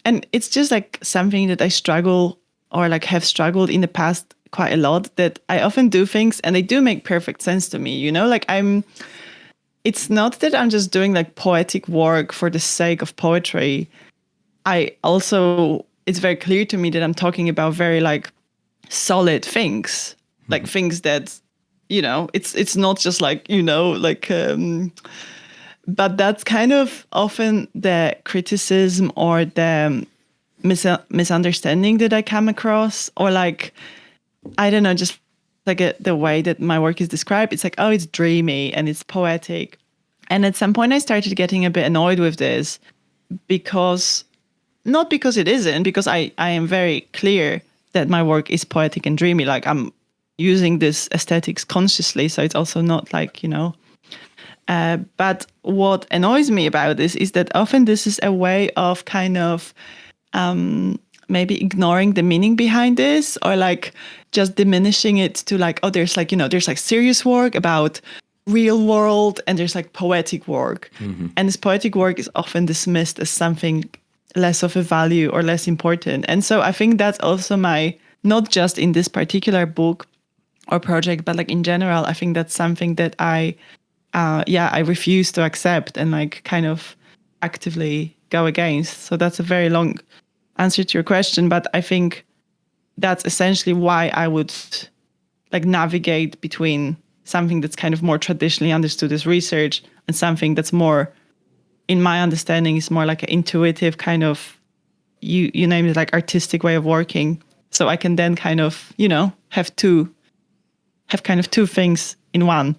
and it's just like something that I struggle or like have struggled in the past quite a lot, that I often do things and they do make perfect sense to me, like it's not that I'm just doing like poetic work for the sake of poetry. It's very clear to me that I'm talking about very like solid things, like things that, it's not just like, but that's kind of often the criticism or the misunderstanding that I come across, or like, I don't know, just like the way that my work is described. It's like, oh, it's dreamy and it's poetic. And at some point I started getting a bit annoyed with this, not because it isn't, because I am very clear that my work is poetic and dreamy. Like, I'm using this aesthetics consciously. So it's also not like, but what annoys me about this is that often this is a way of kind of maybe ignoring the meaning behind this, or like just diminishing it to like, oh, there's like, there's like serious work about real world and there's like poetic work. And this poetic work is often dismissed as something less of a value or less important. And so I think that's also not just in this particular book or project, but like in general, I think that's something that I refuse to accept and like kind of actively go against. So that's a very long answer to your question, but I think that's essentially why I would like navigate between something that's kind of more traditionally understood as research and something that's more, in my understanding, is more like an intuitive kind of, you name it, like artistic way of working. So I can then kind of, have kind of two things in one.